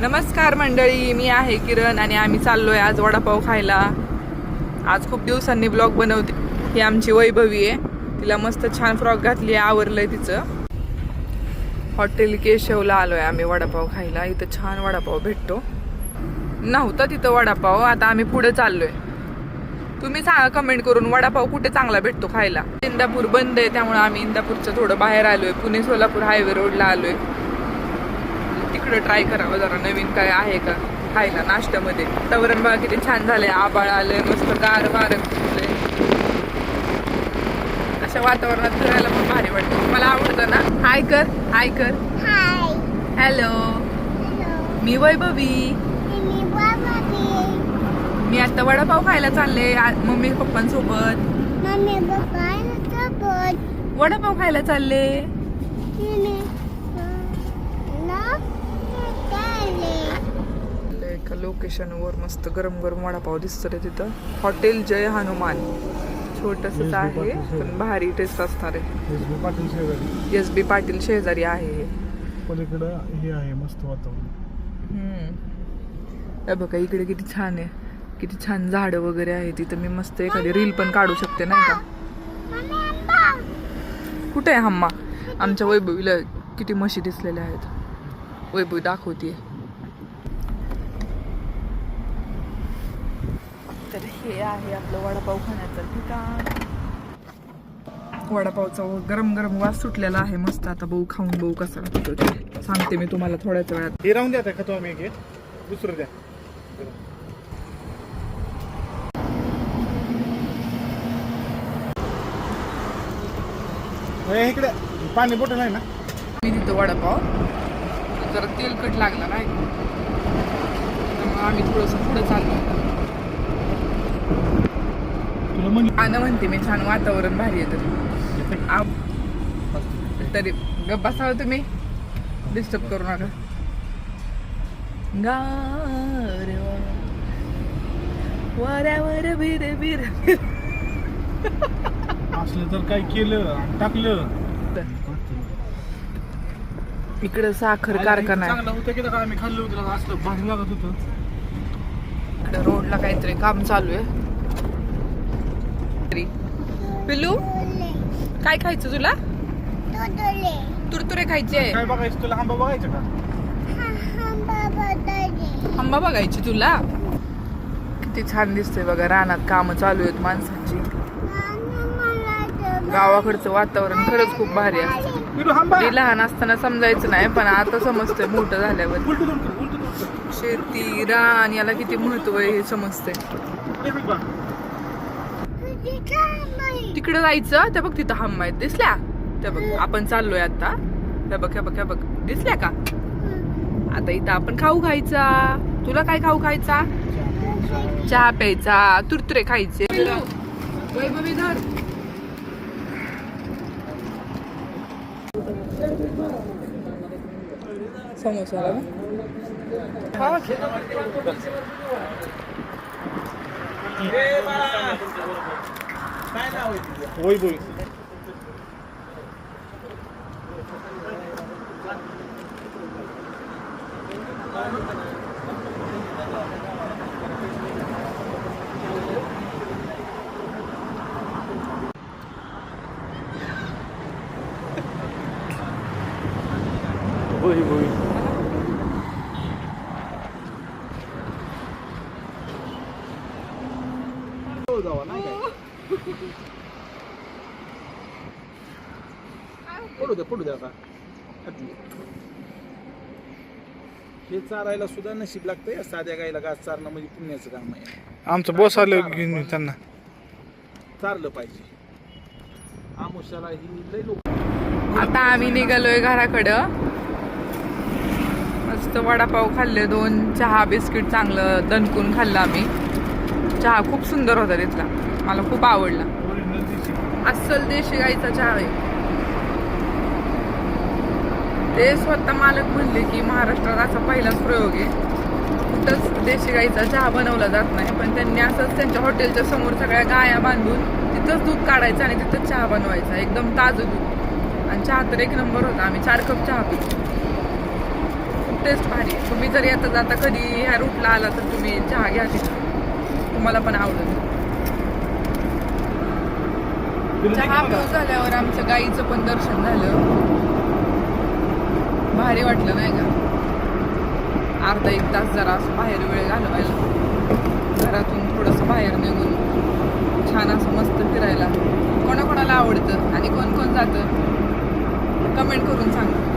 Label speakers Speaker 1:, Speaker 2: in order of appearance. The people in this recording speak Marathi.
Speaker 1: नमस्कार मंडळी, मी आहे किरण आणि आम्ही चाललोय आज वडापाव खायला. आज खूप दिवसांनी ब्लॉग बनवते. ही आमची वैभवी आहे. तिला मस्त छान फ्रॉक घातली आहे, आवरलंय तिचं. हॉटेल केशवला आलोय आम्ही वडापाव खायला. इथं छान वडापाव भेटतो. नव्हता तिथं वडापाव, आता आम्ही पुढे चाललोय. तुम्ही सांगा कमेंट करून वडापाव कुठे चांगला भेटतो खायला. इंदापूर बंद आहे, त्यामुळे आम्ही इंदापूरचं थोडं बाहेर आलोय. पुणे सोलापूर हायवे रोडला आलोय. तिकडं ट्राय करावं जरा नवीन काय आहे का खायला नाश्त्यामध्ये. वातावरण बघा किती छान झालंय, आबाळ आलंय, मस्त गार वारं सुटलंय. अशा वातावरणात फिरायला पण भारी वाटतं. मला आवडतं ना. हाय कर, हाय कर.
Speaker 2: हाय.
Speaker 1: हॅलो, मी वैभवी. मी आता वडापाव खायला चालले मम्मी पप्पांसोबत.
Speaker 2: मम्मी पप्पांसोबत
Speaker 1: वडापाव खायला चालले. एका लोकेशन वर मस्त गरम गरम वडापाव दिसतोय तिथं. हॉटेल जय हनुमान. छोटसच आहे पण भारी टेस्ट असणार आहे. SB पाटील शेजारी आहे.
Speaker 3: पलीकडं हे आहे मस्त वातावरण.
Speaker 1: बघा इकडे किती छान आहे, किती छान झाडं वगैरे आहे तिथं. मी मस्त एखादी रील पण काढू शकते नाही का. कुठे आहे हम्मा? आमच्या वैभवीला किती म्हशी दिसलेल्या आहेत. वैभवी दाखवतीये. तर हे आहे आपलं वडापाव खाण्याचं ठिकाण. वडापावचा गरम गरम वास सुटलेला आहे मस्त. आता बघू खाऊन बघू कसा लागतो ते सांगते मी तुम्हाला थोड्याच वेळात.
Speaker 3: हे राहून द्या खातो आम्ही एक दुसरं द्या. इकडे पाणी बोटल आहे ना.
Speaker 1: मी तिथं वडापाव जरा तेलकट लागला नाही, त्यामुळे आम्ही थोडंसं पुढे चाललो.
Speaker 3: तुला म्हणजे
Speaker 1: आनं म्हणते मी, छान वातावरण भारी आहे. तरी गप्पा बसावं तुम्ही, डिस्टर्ब करू नका. वाऱ्यावर बिर बिर
Speaker 3: असलं तर काय केलं टाकलं.
Speaker 1: इकडं साखर कारखाना आहे.
Speaker 3: चांगलं होतं की आम्ही खाल्लं होतं, असलं भारी लागत होतं.
Speaker 1: इकडे रोडला काहीतरी काम चालू आहे. पिल्लू काय खायचं तुला? तुरतुरे खायचे.
Speaker 3: काय बघायचं तुला? आंबा बघायचं का?
Speaker 1: आंबा बघायची तुला? किती छान दिसतंय बघा. रानात काम चालू आहेत माणसांची. गावाकडचं वातावरण खरंच खूप भारी असतं. ते लहान असताना समजायचं नाही, पण आता समजतंय मोठं झाल्यावर. शेती रान याला किती महत्व आहे हे समजतंय. तिकडे जायचं. त्या बघ तिथं हंबा आहेत दिसल्या. त्या बघ आपण चाललोय आता. त्या बघ ह्या बघ ह्या बघ दिसल्या का. आता इथं आपण खाऊ खायचा. तुला काय खाऊ खायचा? चहा प्यायचा, तुरतुरे खायचे. वैभवी धर. समोसा
Speaker 3: होय बोल. होय होय. पडू द्या आता. हे चारायला सुद्धा नशीब लागतंय. साध्या गायला घास चारणं म्हणजे पुण्याचं काम आहे. आमचं बॉस आलं घेऊन त्यांना चारलं पाहिजे. आमुष्याला ही लय लोक.
Speaker 1: आता आम्ही निघालोय घराकडं. मस्त वडापाव खाल्ले, 2 चहा बिस्किट चांगलं दणकून खाल्लं आम्ही. चहा खूप सुंदर होता तिथला, मला खूप आवडला. अस्सल देशी गाईचा चहा आहे. ते स्वतः मालक म्हणले की महाराष्ट्रात असा पहिलाच प्रयोग आहे, कुठंच देशी गाईचा चहा बनवला जात नाही. पण त्यांनी असंच त्यांच्या हॉटेलच्या समोर सगळ्या गाया बांधून तिथंच दूध काढायचं आणि तिथंच चहा बनवायचा, एकदम ताजं दूध. आणि चहा तर एक नंबर होता. आम्ही 4 कप चहा पितो. टेस्ट भारी आहे. तुम्ही जर येता जाता कधी ह्या रूटला आला तर तुम्ही चहा घ्या तिथं, तुम्हाला पण आवडेल. चहा पिऊन झाल्यावर आमचं गाईचं पण दर्शन झालं. भारी वाटलं नाही का? अर्धा एक तास जरा असं बाहेर वेळ घालवायला, घरातून थोडंसं बाहेर निघून छान असं मस्त फिरायला कोणाकोणाला आवडतं आणि कोण कोण जातं कमेंट करून सांगा.